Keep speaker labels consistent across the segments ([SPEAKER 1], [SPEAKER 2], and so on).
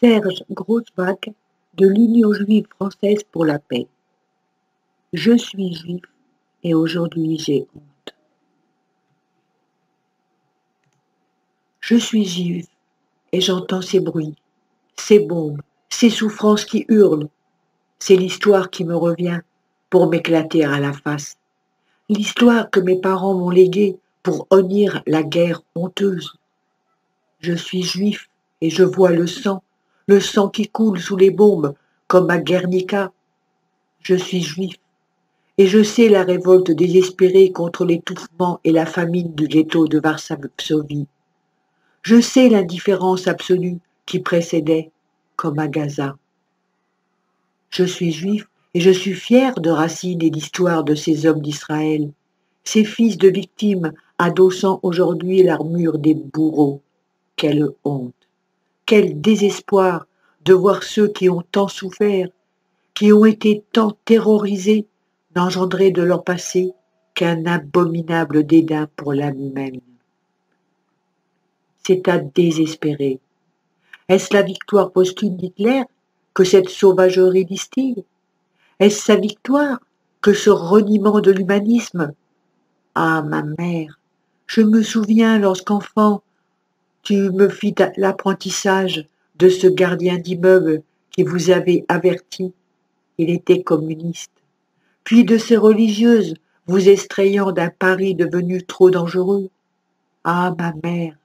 [SPEAKER 1] Serge Grossbach de l'Union juive française pour la paix. Je suis juif et aujourd'hui j'ai honte. Je suis juif et j'entends ces bruits, ces bombes, ces souffrances qui hurlent. C'est l'histoire qui me revient pour m'éclater à la face. L'histoire que mes parents m'ont léguée pour honnir la guerre honteuse. Je suis juif et je vois le sang qui coule sous les bombes comme à Guernica. Je suis juif et je sais la révolte désespérée contre l'étouffement et la famine du ghetto de Varsovie. Je sais l'indifférence absolue qui précédait, comme à Gaza. Je suis juif et je suis fier de Racine et d'histoire de ces hommes d'Israël, ces fils de victimes adossant aujourd'hui l'armure des bourreaux. Quelle honte, quel désespoir de voir ceux qui ont tant souffert, qui ont été tant terrorisés, n'engendrer de leur passé qu'un abominable dédain pour l'âme humaine. C'est à désespérer. Est-ce la victoire posthume d'Hitler que cette sauvagerie distille? Est-ce sa victoire que ce reniement de l'humanisme? Ah, ma mère, je me souviens lorsqu'enfant, tu me fis l'apprentissage de ce gardien d'immeuble qui vous avait averti. Il était communiste. Puis de ces religieuses vous extrayant d'un Paris devenu trop dangereux. Ah, ma mère,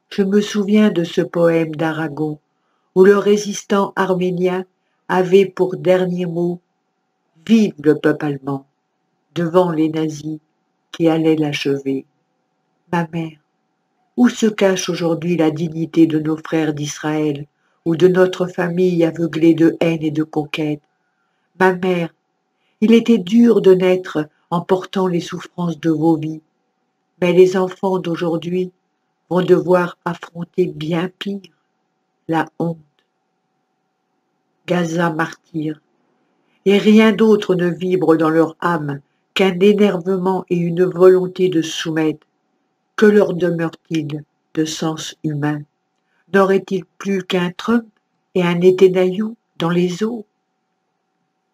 [SPEAKER 1] je me souviens de ce poème d'Aragon où le résistant arménien avait pour dernier mot « Vive le peuple allemand » devant les nazis qui allaient l'achever. Ma mère, où se cache aujourd'hui la dignité de nos frères d'Israël ou de notre famille aveuglée de haine et de conquête? Ma mère, il était dur de naître en portant les souffrances de vos vies, mais les enfants d'aujourd'hui vont devoir affronter bien pire, la honte. Gaza martyr, et rien d'autre ne vibre dans leur âme qu'un énervement et une volonté de soumettre. Que leur demeure-t-il de sens humain? N'aurait-il plus qu'un Trump et un Netanyahou dans les eaux?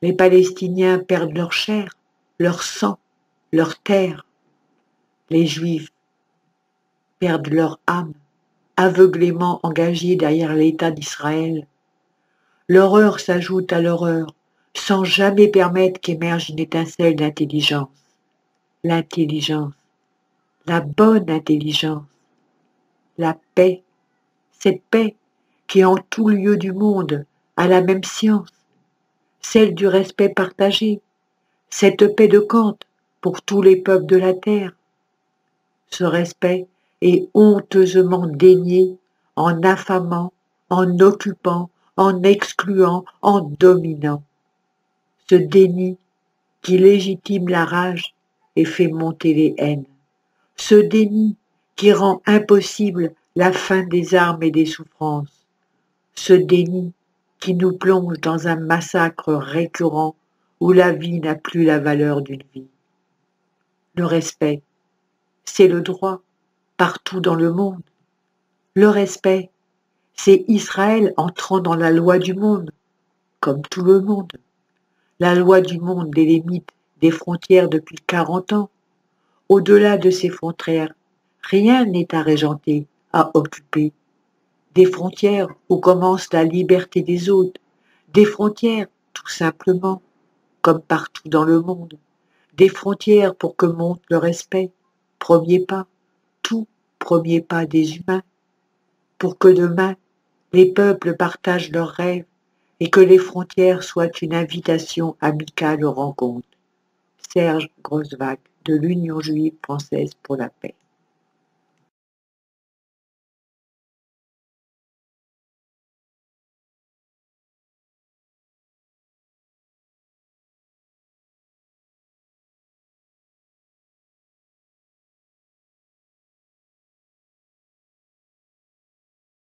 [SPEAKER 1] Les Palestiniens perdent leur chair, leur sang, leur terre. Les Juifs perdent leur âme, aveuglément engagés derrière l'État d'Israël. L'horreur s'ajoute à l'horreur, sans jamais permettre qu'émerge une étincelle d'intelligence. L'intelligence, la bonne intelligence, la paix, cette paix qui en tout lieu du monde a la même science, celle du respect partagé, cette paix de Kant pour tous les peuples de la terre. Ce respect est honteusement dénié en affamant, en occupant, en excluant, en dominant. Ce déni qui légitime la rage et fait monter les haines. Ce déni qui rend impossible la fin des armes et des souffrances. Ce déni qui nous plonge dans un massacre récurrent où la vie n'a plus la valeur d'une vie. Le respect, c'est le droit partout dans le monde. Le respect, c'est Israël entrant dans la loi du monde, comme tout le monde. La loi du monde délimite des frontières depuis 40 ans. Au-delà de ces frontières, rien n'est à régenter, à occuper. Des frontières où commence la liberté des autres. Des frontières, tout simplement, comme partout dans le monde. Des frontières pour que monte le respect. Premier pas, tout premier pas des humains. Pour que demain, les peuples partagent leurs rêves et que les frontières soient une invitation amicale aux rencontres. Serge Grossbach de l'Union juive française pour la paix.